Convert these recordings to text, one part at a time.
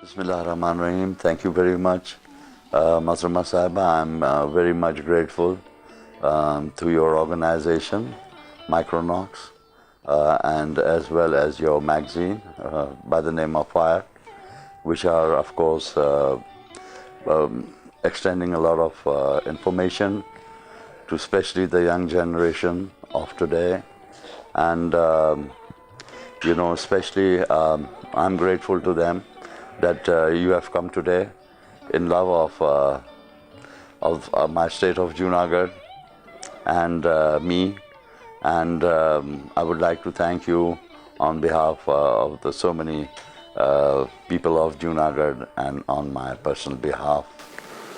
Bismillah Rahman Rahim. Thank you very much, Mazruma Sahiba. I'm very much grateful to your organization, Micronox, and as well as your magazine by the name of Fire, which are, of course, extending a lot of information to especially the young generation of today. And, especially I'm grateful to them that you have come today in love of my state of Junagadh and me. And I would like to thank you on behalf of the so many people of Junagadh and on my personal behalf.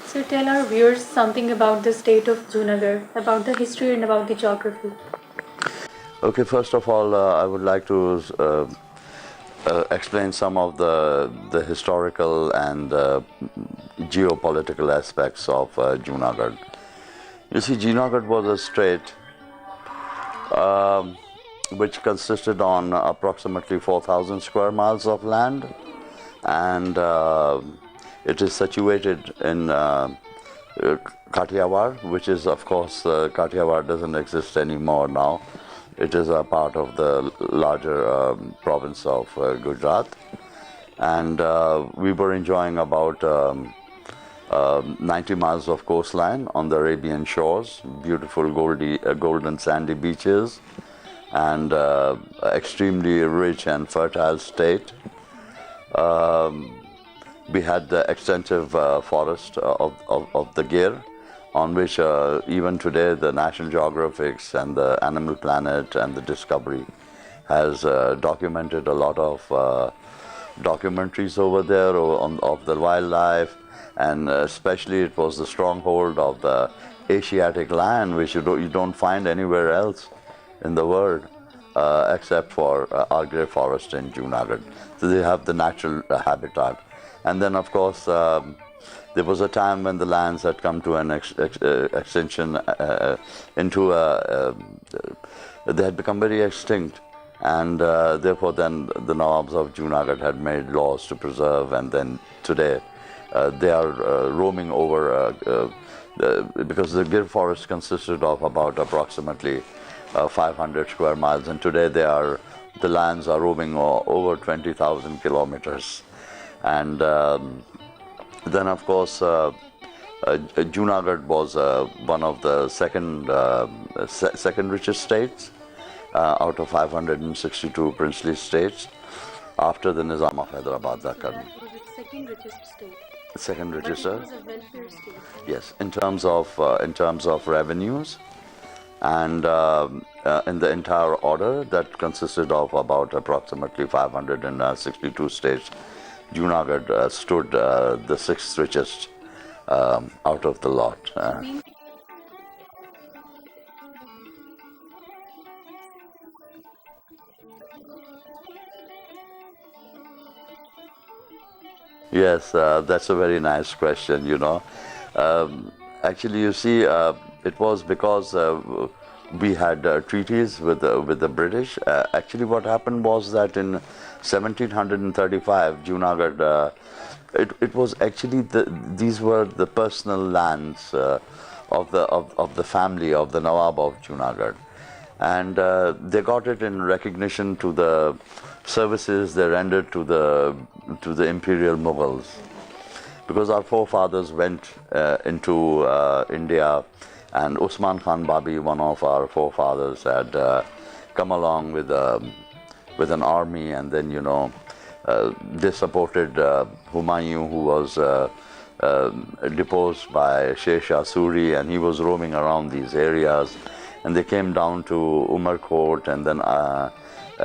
So tell our viewers something about the state of Junagadh, about the history and about the geography. Okay, first of all, I would like to explain some of the historical and geopolitical aspects of Junagadh. You see, Junagadh was a state which consisted on approximately 4,000 square miles of land, and it is situated in Kathiawar, which is, of course, Kathiawar doesn't exist anymore now. It is a part of the larger province of Gujarat, and we were enjoying about 90 miles of coastline on the Arabian shores, beautiful golden sandy beaches, and extremely rich and fertile state. We had the extensive forest of the Gir, on which even today the National Geographic and the Animal Planet and the Discovery has documented a lot of documentaries over there of the wildlife, and especially it was the stronghold of the Asiatic lion, which you don't find anywhere else in the world except for Algre Forest in Junagadh. So they have the natural habitat. And then, of course, there was a time when the lions had come to an extinction they had become very extinct, and therefore then the Nawabs of Junagadh had made laws to preserve, and then today they are roaming over because the Gir forest consisted of about approximately 500 square miles, and today the lions are roaming over 20,000 kilometers. And then, of course, Junagadh was one of the second richest states out of 562 princely states after the Nizam of Hyderabad. So that was its second richest state. Second But richest, it was a welfare state. yes, in terms of revenues, and in the entire order that consisted of about approximately 562 states, Junagadh stood the sixth richest out of the lot. Yes, that's a very nice question, Actually, you see, it was because we had treaties with the British. Actually, what happened was that in 1735, Junagadh, it was actually these were the personal lands of the family of the Nawab of Junagadh, and they got it in recognition to the services they rendered to the imperial Mughals, because our forefathers went into India, and Usman Khan Babi, one of our forefathers, had come along with an army, and then they supported Humayun, who was deposed by Sher Shah Suri, and he was roaming around these areas, and they came down to Umarkot, and then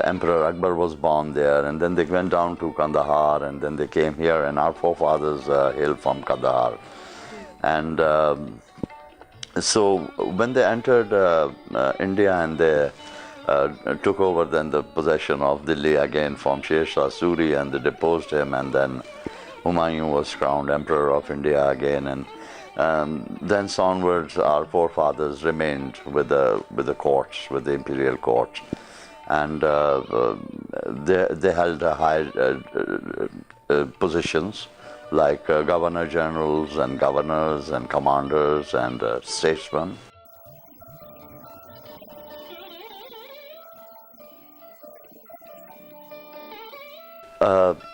Emperor Akbar was born there, and then they went down to Kandahar, and then they came here, and our forefathers hailed from Kandahar. And so when they entered India, and they took over then the possession of Delhi again from Sher Shah Suri, and they deposed him, and then Humayun was crowned Emperor of India again, and thence onwards our forefathers remained with the courts, with the imperial courts, and they held a high positions like governor generals and governors and commanders and statesmen.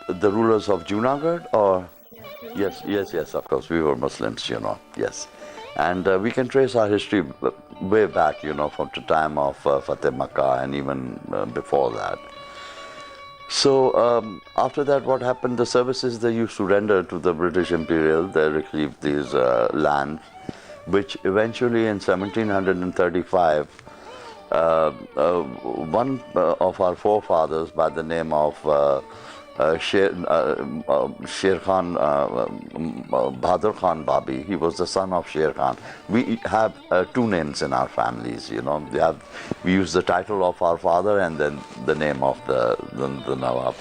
The rulers of Junagadh, or yes, yes, yes, of course, we were Muslims, yes. And we can trace our history way back, from the time of Fateh Makkah and even before that. So after that, what happened? The services they used to render to the British Imperial, they received these lands, which eventually in 1735, one of our forefathers by the name of Sher Khan, Bahadur Khan Babi. He was the son of Sher Khan. We have two names in our families. We use the title of our father and then the name of the Nawab.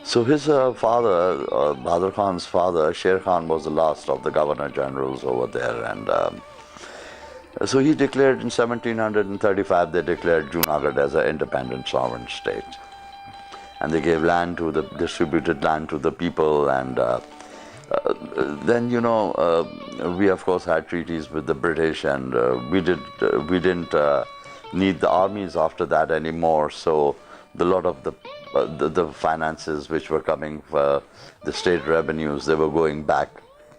So his father, Bahadur Khan's father, Sher Khan, was the last of the governor generals over there, and so he declared in 1735. They declared Junagadh as an independent sovereign state. And they gave distributed land to the people, and then we of course had treaties with the British, and we didn't need the armies after that anymore. So a lot of the finances which were coming, the state revenues, they were going back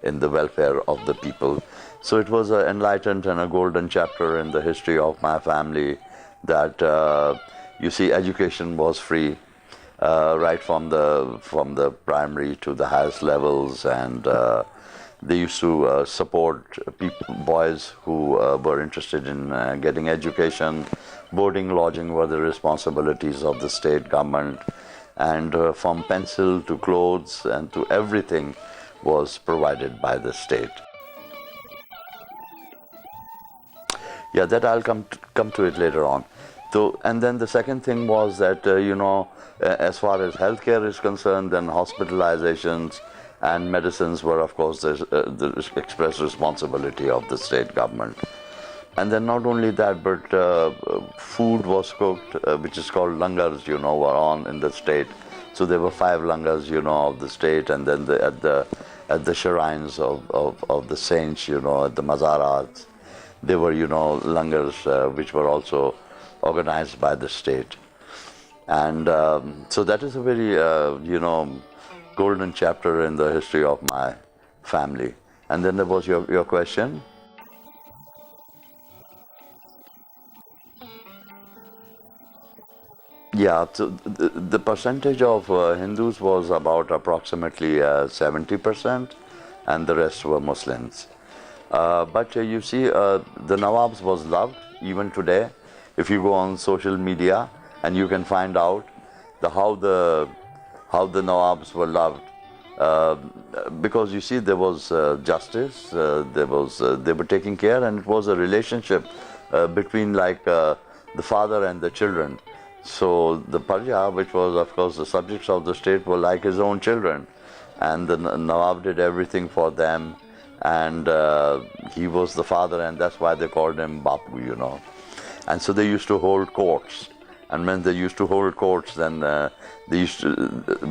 in the welfare of the people. So it was an enlightened and a golden chapter in the history of my family that you see, education was free. Right from the primary to the highest levels, and they used to support boys who were interested in getting education. Boarding, lodging were the responsibilities of the state government, and from pencil to clothes and to everything was provided by the state. Yeah, that I'll come to it later on. So, and then the second thing was that, as far as healthcare is concerned, then hospitalizations and medicines were, of course, the express responsibility of the state government. And then not only that, but food was cooked, which is called langars, were on in the state. So there were 5 langars, of the state, and then at the shrines of the saints, at the mazarats, there were, langars, which were also organized by the state. And so that is a very, golden chapter in the history of my family. And then there was your question. Yeah, so the percentage of Hindus was about approximately 70%, and the rest were Muslims. But you see, the Nawabs was loved even today. If you go on social media, and you can find out how the Nawabs were loved, because you see there was justice, they were taking care, and it was a relationship between the father and the children. So the Parja, which was of course the subjects of the state, were like his own children, and the Nawab did everything for them, and he was the father, and that's why they called him Bapu, And so they used to hold courts, and when they used to hold courts, then they used to,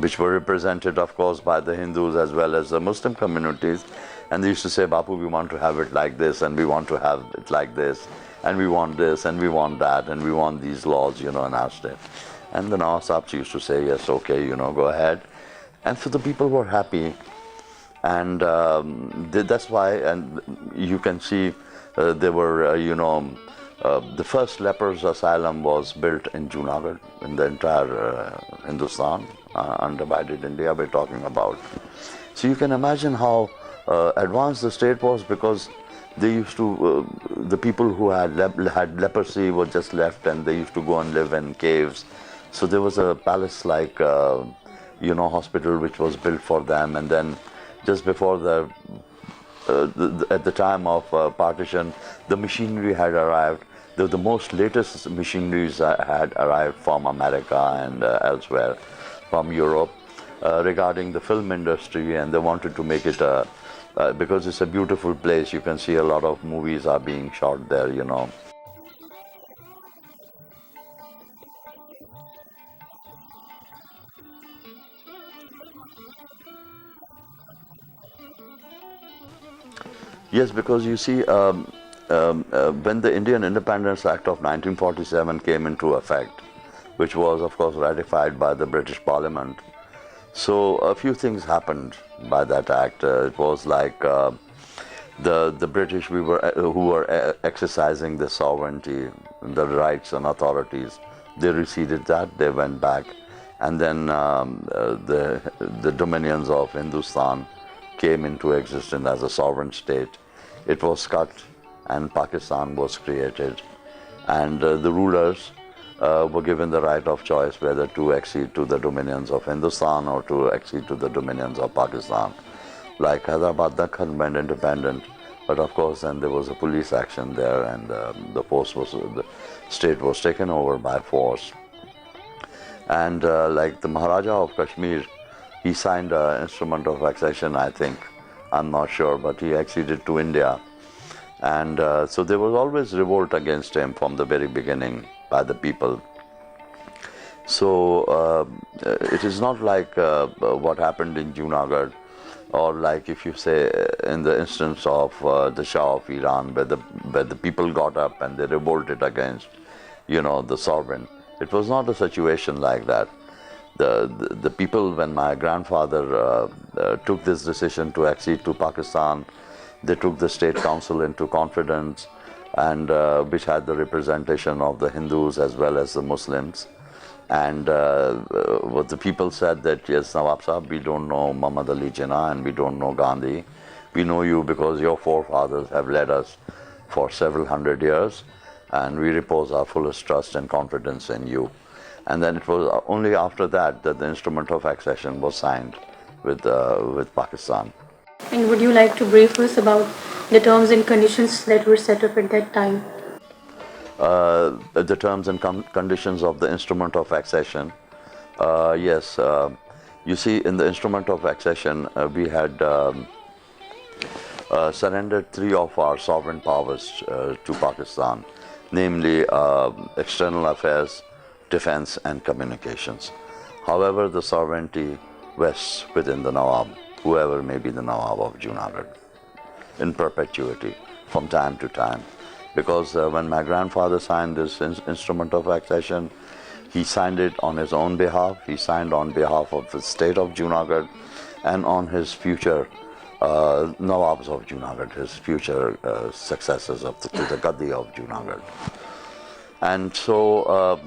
which were represented, of course, by the Hindus as well as the Muslim communities, and they used to say, Bapu, we want to have it like this, and we want to have it like this, and we want this, and we want that, and we want these laws, in our state. And the Nawabs used to say, yes, okay, go ahead. And so the people were happy, and that's why, and you can see there were, the first lepers asylum was built in Junagadh, in the entire Hindustan, undivided India we're talking about. So you can imagine how advanced the state was, because they used to, the people who had leprosy were just left, and they used to go and live in caves. So there was a palace-like, hospital which was built for them, and then just before at the time of partition, the machinery had arrived. The most latest machineries had arrived from America and elsewhere, from Europe, regarding the film industry, and they wanted to make it because it's a beautiful place. You can see a lot of movies are being shot there, Yes, because you see, when the Indian Independence Act of 1947 came into effect, which was, of course, ratified by the British Parliament, so a few things happened by that act. It was like the British who were exercising the sovereignty, the rights and authorities. They receded that. They went back, and then the dominions of Hindustan came into existence as a sovereign state. It was cut, and Pakistan was created, and the rulers were given the right of choice whether to accede to the dominions of Hindustan or to accede to the dominions of Pakistan. Like Hyderabad, Dakhan went independent, but of course then there was a police action there, and the state was taken over by force. And like the Maharaja of Kashmir, he signed an instrument of accession, I think. I'm not sure, but he acceded to India. And so there was always revolt against him from the very beginning by the people. So it is not like what happened in Junagadh, or like if you say in the instance of the Shah of Iran, where the people got up and they revolted against, the sovereign. It was not a situation like that. The people, when my grandfather took this decision to accede to Pakistan, they took the state council into confidence, and which had the representation of the Hindus as well as the Muslims. And what the people said that, yes, Nawab Sahib, we don't know Muhammad Ali Jinnah and we don't know Gandhi. We know you because your forefathers have led us for several hundred years, and we repose our fullest trust and confidence in you. And then it was only after that that the instrument of accession was signed with Pakistan. And would you like to brief us about the terms and conditions that were set up at that time? The terms and conditions of the instrument of accession. Yes, you see, in the instrument of accession, we had surrendered 3 of our sovereign powers to Pakistan, namely external affairs, defense, and communications. However, the sovereignty vests within the Nawab, whoever may be the Nawab of Junagadh, in perpetuity, from time to time. Because when my grandfather signed this instrument of accession, he signed it on his own behalf. He signed on behalf of the state of Junagadh and on his future Nawabs of Junagadh, his future successors to the Gaddi of Junagadh. And so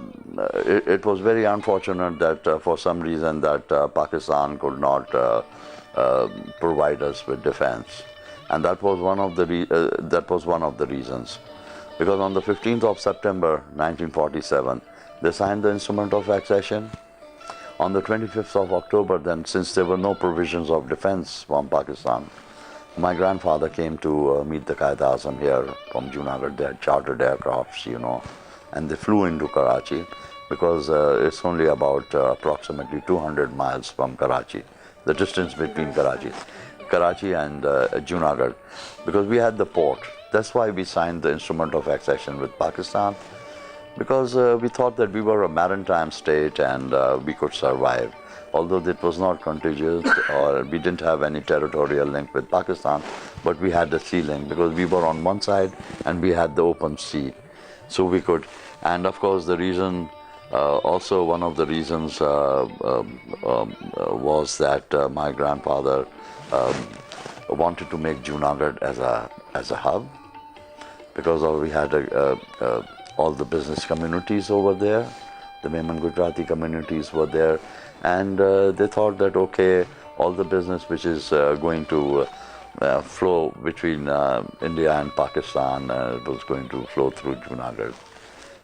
it was very unfortunate that for some reason that Pakistan could not provide us with defense, and that was one of the reasons. Because on the 15th of September 1947, they signed the instrument of accession. On the 25th of October, then, since there were no provisions of defense from Pakistan, my grandfather came to meet the Qaeda-Azam here from Junagadh. They had chartered aircrafts, and they flew into Karachi, because it's only about approximately 200 miles from Karachi, the distance between Karachi and Junagadh, because we had the port. That's why we signed the instrument of accession with Pakistan, because we thought that we were a maritime state and we could survive. Although it was not contiguous, or we didn't have any territorial link with Pakistan, but we had the sea link, because we were on one side and we had the open sea. So we could, and of course the reason, also one of the reasons was that my grandfather wanted to make Junagadh as a hub, because we had all the business communities over there. The Memon Gujarati communities were there, and they thought that, okay, all the business which is going to flow between India and Pakistan was going to flow through Junagadh.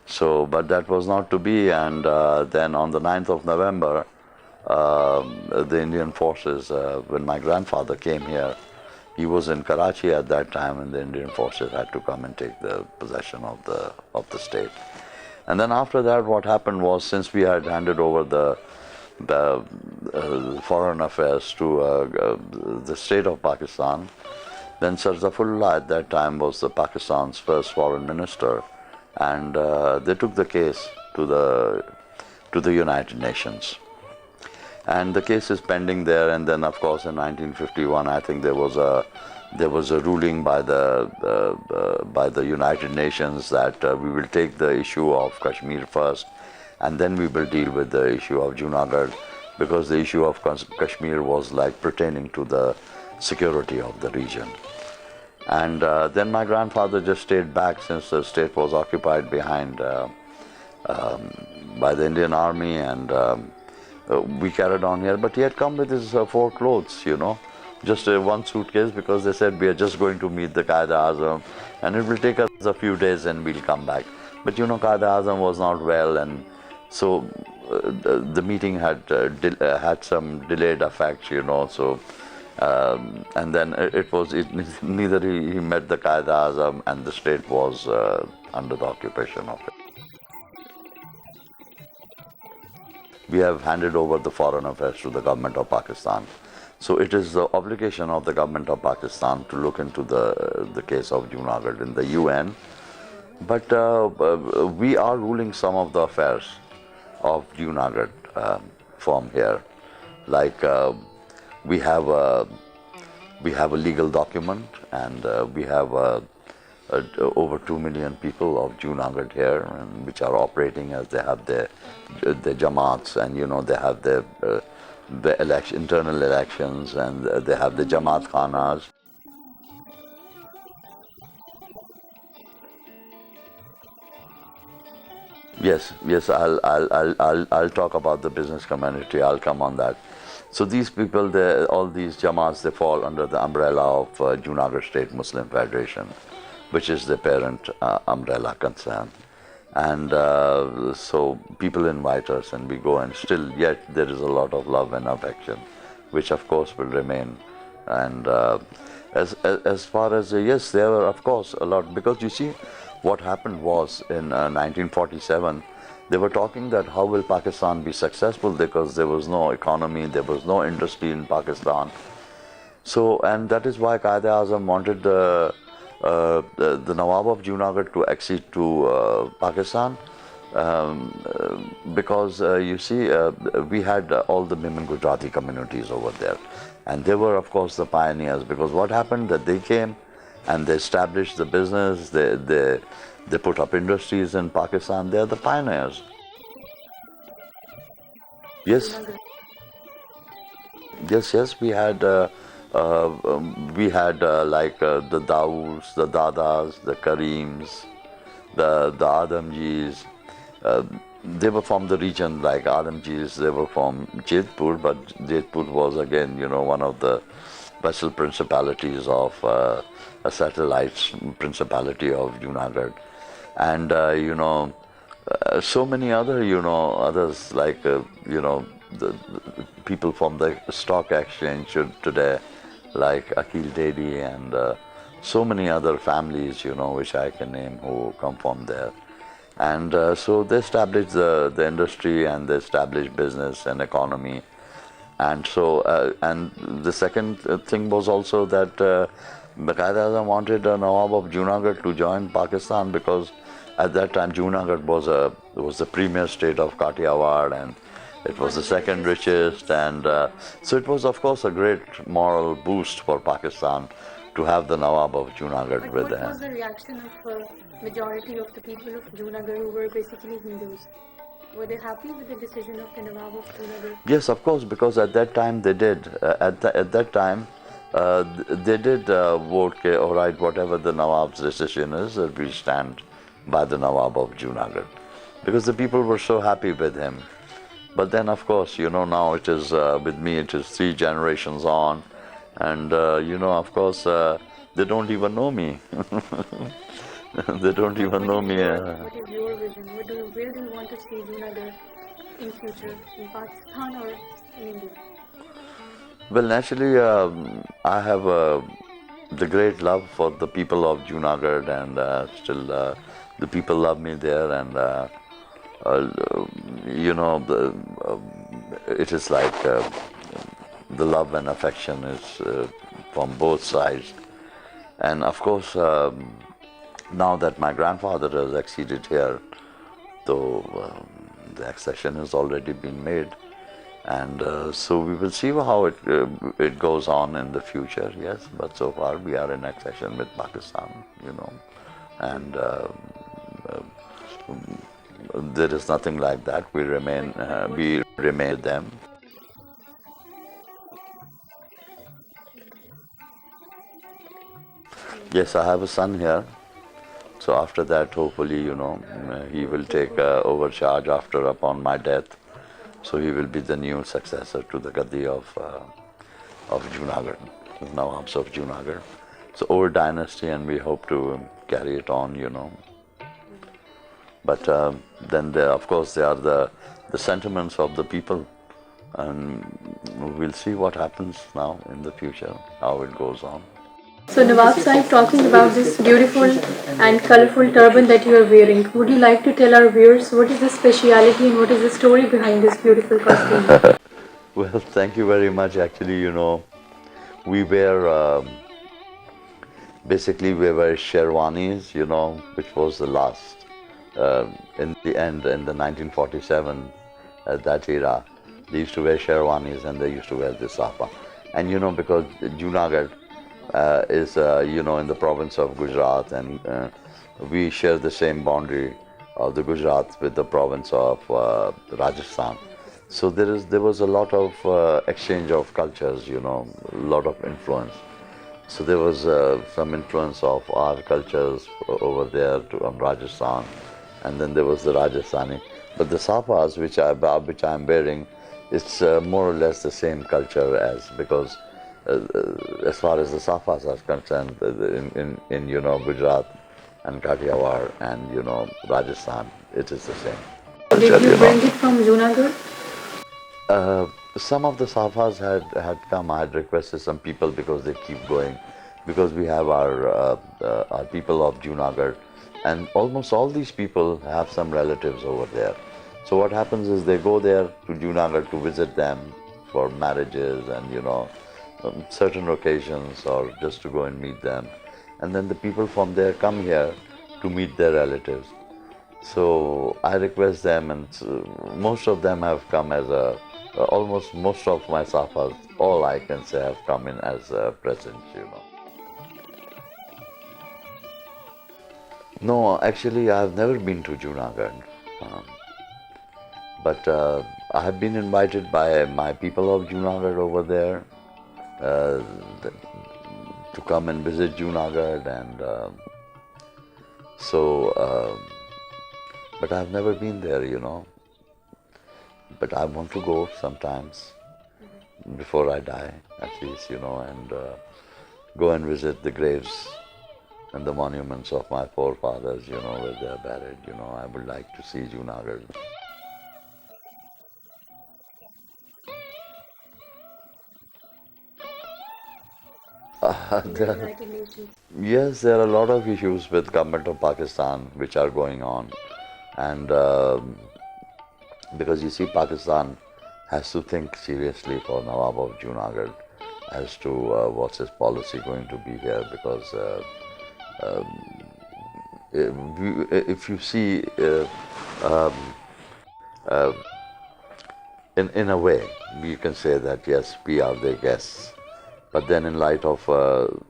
So, but that was not to be, and then on the 9th of November, the Indian forces, when my grandfather came here, he was in Karachi at that time, and the Indian forces had to come and take the possession of the state. And then after that, what happened was, since we had handed over the foreign affairs to the state of Pakistan, then Sarzafullah at that time was the Pakistan's first foreign minister, and they took the case to the United Nations. and the case is pending there. And then, of course, in 1951, I think there was a ruling by the United Nations that we will take the issue of Kashmir first, and then we will deal with the issue of Junagadh, because the issue of Kashmir was like pertaining to the security of the region. And then my grandfather just stayed back, since the state was occupied behind by the Indian Army, and we carried on here. But he had come with his four clothes, just one suitcase, because they said we are just going to meet the Qaeda-Azam, and it will take us a few days and we'll come back. But Qaeda-Azam was not well, and so the meeting had had some delayed effects, so and then neither he met the Qaeda-Azam, and the state was under the occupation of it. We have handed over the foreign affairs to the government of Pakistan. So it is the obligation of the government of Pakistan to look into the case of Junagadh in the UN. But we are ruling some of the affairs of Junagadh from here. Like we have a legal document, and we have over 2 million people of Junagadh here, and which are operating, as they have their Jamaats, and they have the internal elections, and they have the Jamaat Khanas. Yes, I'll talk about the business community. I'll come on that. So these people, all these Jamaats, they fall under the umbrella of Junagadh State Muslim Federation, which is the parent umbrella concern. And so people invite us, and we go, and still yet there is a lot of love and affection, which of course will remain. And as far as yes, there were of course a lot, because you see what happened was in 1947 they were talking that how will Pakistan be successful, because there was no economy, there was no industry in Pakistan. So, and that is why Quaid-e-Azam wanted the Nawab of Junagadh to accede to Pakistan, because you see we had all the Mim and Gujarati communities over there, and they were of course the pioneers, because what happened that they came and they established the business, they put up industries in Pakistan. They are the pioneers. Yes, yes, we had the Daus, the Dadas, the Karims, the Adamjis. They were from the region, like Adamjis. They were from Jodhpur, but Jodhpur was again, one of the vassal principalities of a satellite principality of Junagadh, and so many other, others like the people from the stock exchange today, like Akil Dedi, and so many other families, which I can name, who come from there. And so they established the industry, and they established business and economy. And so, and the second thing was also that Quaid-e-Azam wanted Nawab of Junagadh to join Pakistan, because at that time Junagadh was the premier state of Kathiawar, and it was the second richest, and so it was of course a great moral boost for Pakistan to have the Nawab of Junagadh But with what them. was the reaction of majority of the people of Junagadh, who were basically Hindus? Were they happy with the decision of the Nawab of Junagadh? Yes, of course, because at that time they did. At that time, they did vote, all right, whatever the Nawab's decision is, we stand by the Nawab of Junagadh, because the people were so happy with him. But then, of course, now it is with me. It is 3 generations on, and of course, they don't even know me. They don't even know me. What is your vision? Where do you want to see Junagadh in future, in Pakistan or in India? Well, naturally, I have the great love for the people of Junagadh, and still the people love me there, and it is like the love and affection is from both sides. And of course, now that my grandfather has acceded here, though the accession has already been made, And so we will see how it goes on in the future. Yes, but so far we are in accession with Pakistan, and there is nothing like that. We remain with them. Yes, I have a son here. So after that, hopefully, he will take overcharge upon my death. So he will be the new successor to the Gaddi of Junagadh, Nawabs of Junagadh. So old dynasty, and we hope to carry it on. But then, of course, there are the sentiments of the people, and we'll see what happens now in the future, how it goes on. So Nawab Sahib, talking about this beautiful and colorful turban that you are wearing, would you like to tell our viewers what is the speciality and what is the story behind this beautiful costume? Well, thank you very much. Actually, we wear basically we wear sherwanis, which was the last. In the end, in the 1947, that era, they used to wear sherwanis and they used to wear the safa. And because Junagadh is in the province of Gujarat, and we share the same boundary of the Gujarat with the province of Rajasthan. So there was a lot of exchange of cultures, a lot of influence. So there was some influence of our cultures over there on Rajasthan, and then there was the Rajasthani. But the safas which I'm wearing, it's more or less the same culture because as far as the safas are concerned, in Gujarat and Kathiawar and Rajasthan, it is the same culture. Did you bring it from Junagadh? Some of the safas had come. I had requested some people because they keep going, because we have our people of Junagadh, and almost all these people have some relatives over there. So what happens is they go there to Junagadh to visit them for marriages and certain occasions, or just to go and meet them, and then the people from there come here to meet their relatives. So I request them, and most of them have come as almost most of my safas, all I can say, have come in as presents. No, actually, I have never been to Junagadh, but I have been invited by my people of Junagadh over there uh, to come and visit Junagadh, and but I have never been there. But I want to go sometimes before I die, at least, and go and visit the graves and the monuments of my forefathers, where they are buried. I would like to see Junagadh. In the United Nations. Yes, there are a lot of issues with government of Pakistan which are going on, and because you see, Pakistan has to think seriously for Nawab of Junagadh as to what's his policy going to be here, because if you see, in a way, you can say that yes, we are their guests. But then, in light of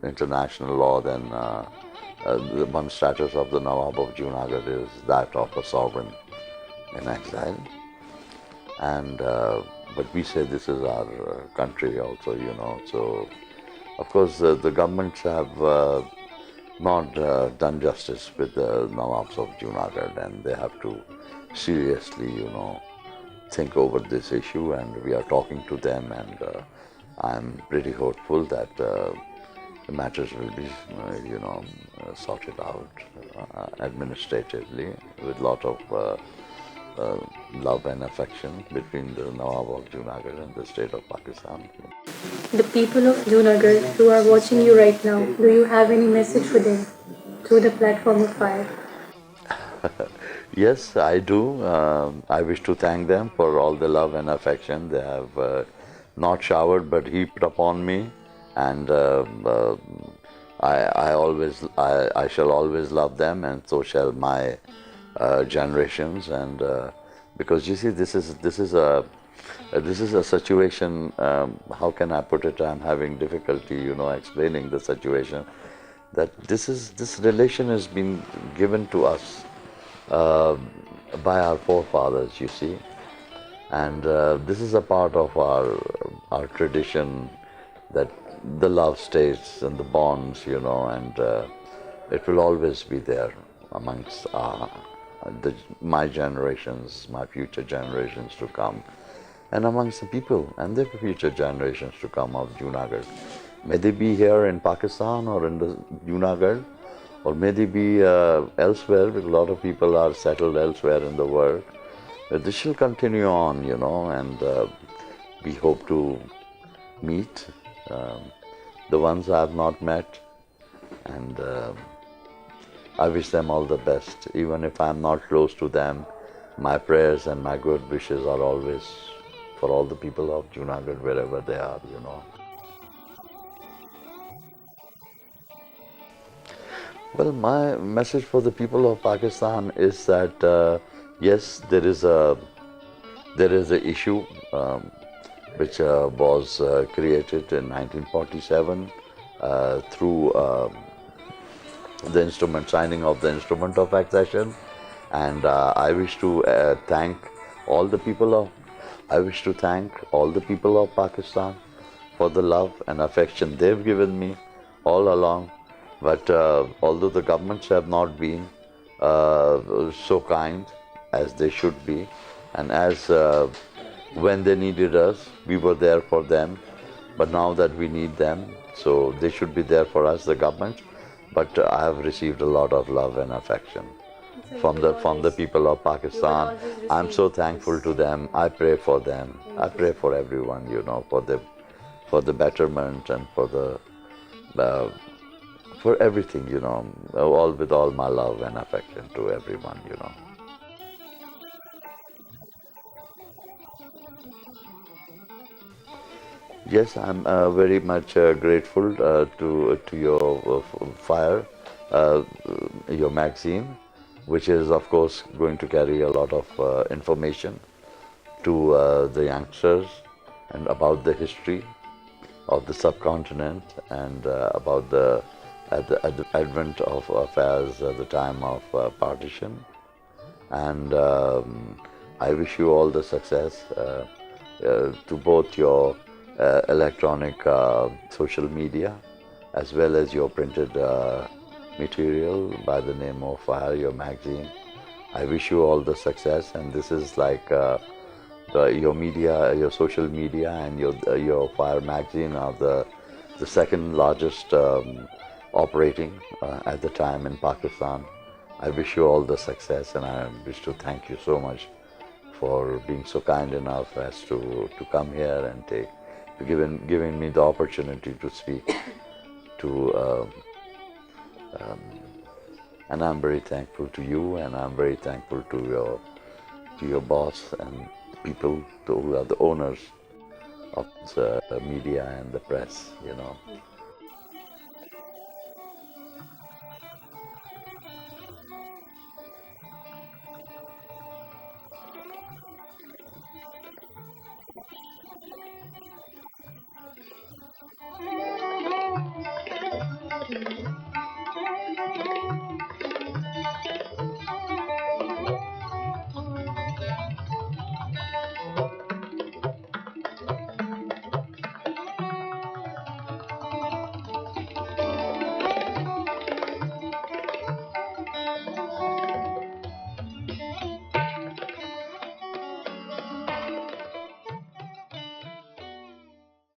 international law, then the one status of the Nawab of Junagadh is that of a sovereign in exile. And but we say this is our country also, So, of course, the governments have not done justice with the Nawabs of Junagadh, and they have to seriously, think over this issue. And we are talking to them, and I'm pretty hopeful that the matters will be, sorted out administratively with lot of love and affection between the Nawab of Junagadh and the state of Pakistan. The people of Junagadh who are watching you right now, do you have any message for them through the platform of fire? Yes, I do. I wish to thank them for all the love and affection they have not showered but heaped upon me, and I shall always love them, and so shall my generations. And because you see, this is This is a situation, how can I put it? I'm having difficulty, explaining the situation. That this relation has been given to us uh, by our forefathers, you see, and this is a part of our tradition, that the love stays and the bonds, and it will always be there amongst my generations, my future generations to come, and amongst the people and the future generations to come of Junagadh. May they be here in Pakistan or in the Junagadh, or may they be elsewhere, because a lot of people are settled elsewhere in the world. This shall continue on, and we hope to meet the ones I have not met, and I wish them all the best. Even if I'm not close to them, my prayers and my good wishes are always for all the people of Junagadh, wherever they are. Well, my message for the people of Pakistan is that yes, there is a issue which was created in 1947 through the signing of the instrument of accession, and I wish to thank all the people of Pakistan for the love and affection they've given me all along. But although the governments have not been so kind as they should be, and as when they needed us, we were there for them. But now that we need them, so they should be there for us, the government. But I have received a lot of love and affection from the people of Pakistan. I'm so thankful to them. I pray for them. I pray for everyone, for the betterment and for everything, all with all my love and affection to everyone. Yes, I'm very much grateful to your Fire, uh, your magazine, which is of course going to carry a lot of information to the youngsters and about the history of the subcontinent, and about the advent of affairs at the time of partition. And I wish you all the success to both your electronic social media as well as your printed material by the name of Fire, your magazine. I wish you all the success, and this is like your media, your social media, and your Fire magazine are the second largest operating at the time in Pakistan. I wish you all the success, and I wish to thank you so much for being so kind enough as to come here and giving me the opportunity to speak to and I'm very thankful to you, and I'm very thankful to your boss and people who are the owners of the media and the press.